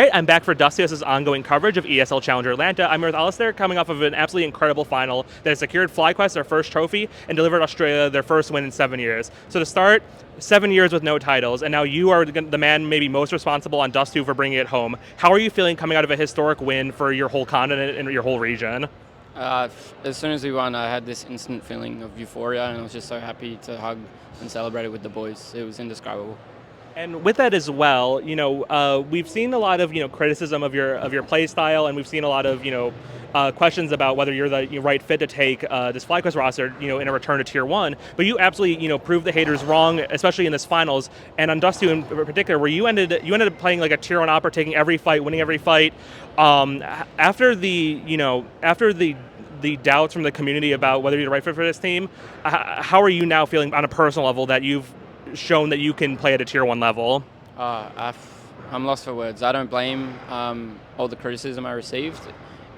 All right, I'm back for Dustius's ongoing coverage of ESL Challenger Atlanta. I'm here with aliStair, coming off of an absolutely incredible final that has secured FlyQuest their first trophy and delivered Australia their first win in 7 years. So to start, 7 years with no titles, and now you are the man maybe most responsible on Dust2 for bringing it home. How are you feeling coming out of a historic win for your whole continent and your whole region? As soon as we won, I had this instant feeling of euphoria, and I was just so happy to hug and celebrate it with the boys. It was indescribable. And with that as well, we've seen a lot of criticism of your play style, and we've seen a lot of questions about whether you're the right fit to take this FlyQuest roster, in a return to Tier 1. But you absolutely proved the haters wrong, especially in this finals. And on Dust2 in particular, where you ended up playing like a Tier 1 opera, taking every fight, winning every fight. After the doubts from the community about whether you're the right fit for this team, how are you now feeling on a personal level that you've shown that you can play at a Tier 1 level? I'm lost for words. I don't blame all the criticism I received.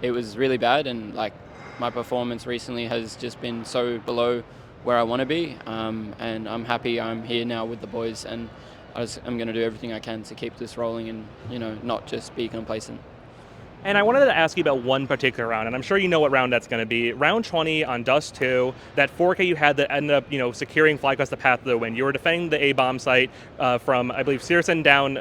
It was really bad, and my performance recently has just been so below where I want to be. And I'm happy I'm here now with the boys, and I'm going to do everything I can to keep this rolling and not just be complacent. And I wanted to ask you about one particular round, and I'm sure you know what round that's going to be. Round 20 on Dust2, that 4K you had that ended up, securing FlyQuest the path to the win. You were defending the A-bomb site from, I believe, Searson down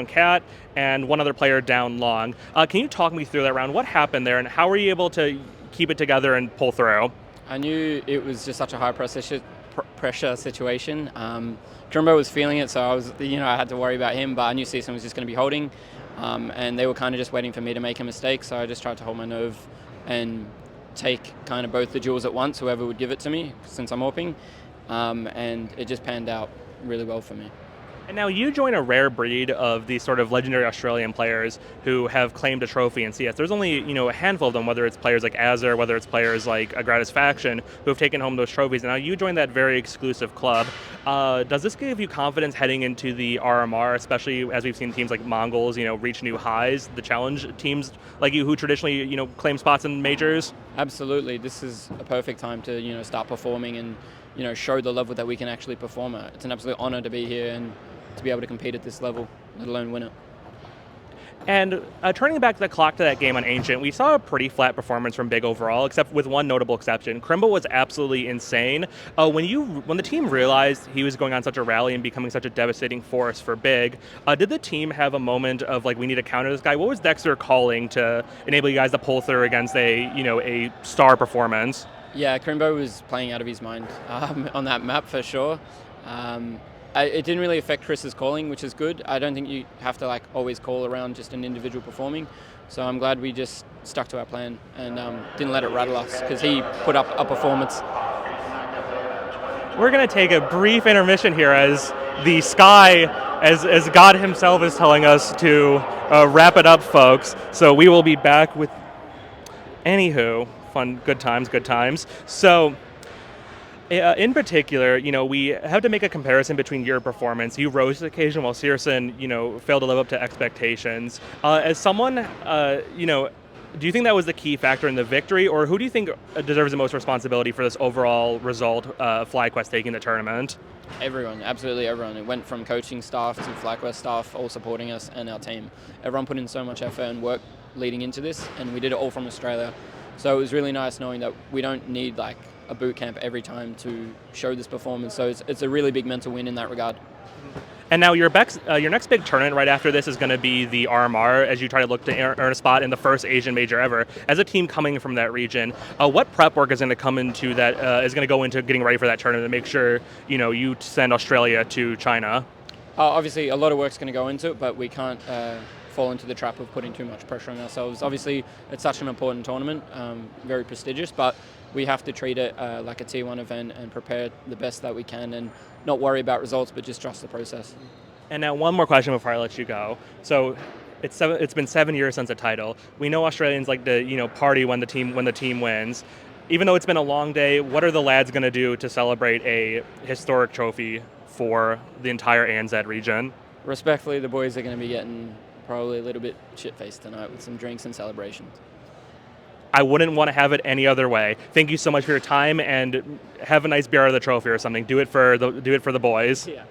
Cat, and one other player down Long. Can you talk me through that round? What happened there, and how were you able to keep it together and pull through? I knew it was just such a high pressure situation. Krimbo was feeling it, so I had to worry about him, but I knew Searson was just going to be holding. And they were kind of just waiting for me to make a mistake, so I just tried to hold my nerve and take kind of both the duels at once, whoever would give it to me, since I'm AWPing, and it just panned out really well for me. And now you join a rare breed of these sort of legendary Australian players who have claimed a trophy in CS. There's only a handful of them, whether it's players like Azure, whether it's players like Gratisfaction, who have taken home those trophies. And now you join that very exclusive club. Does this give you confidence heading into the RMR, especially as we've seen teams like Mongols, reach new highs, the challenge teams like you who traditionally, claim spots in majors? Absolutely. This is a perfect time to, start performing and, show the level that we can actually perform at. It's an absolute honor to be here and to be able to compete at this level, let alone win it. And turning back the clock to that game on Ancient, we saw a pretty flat performance from Big overall, except with one notable exception. Krimbo was absolutely insane. When the team realized he was going on such a rally and becoming such a devastating force for Big, did the team have a moment of we need to counter this guy? What was Dexter calling to enable you guys to pull through against a star performance? Yeah, Krimbo was playing out of his mind on that map for sure. It didn't really affect Chris's calling, which is good. I don't think you have to always call around just an individual performing. So I'm glad we just stuck to our plan and didn't let it rattle us, because he put up a performance. We're going to take a brief intermission here as the sky, as God himself is telling us to wrap it up, folks. So we will be back with, anywho, fun, good times. So in particular, we have to make a comparison between your performance. You rose to the occasion while Searson, failed to live up to expectations. As someone, do you think that was the key factor in the victory, or who do you think deserves the most responsibility for this overall result of FlyQuest taking the tournament? Everyone, absolutely everyone. It went from coaching staff to FlyQuest staff, all supporting us, and our team. Everyone put in so much effort and work leading into this, and we did it all from Australia. So it was really nice knowing that we don't need a boot camp every time to show this performance. So it's a really big mental win in that regard. And now your next big tournament right after this is going to be the RMR, as you try to look to earn a spot in the first Asian major ever. As a team coming from that region, what prep work is going to come into that? Is going to go into getting ready for that tournament to make sure you send Australia to China? Obviously, a lot of work's going to go into it, but we can't fall into the trap of putting too much pressure on ourselves. Obviously, it's such an important tournament, very prestigious, but we have to treat it like a Tier 1 event and prepare the best that we can and not worry about results, but just trust the process. And now one more question before I let you go. So it's been 7 years since a title. We know Australians like to party when the team wins. Even though it's been a long day, what are the lads going to do to celebrate a historic trophy for the entire ANZ region? Respectfully, the boys are going to be getting probably a little bit shit-faced tonight with some drinks and celebrations. I wouldn't want to have it any other way. Thank you so much for your time, and have a nice beer out of the trophy or something. Do it for the boys. Yeah.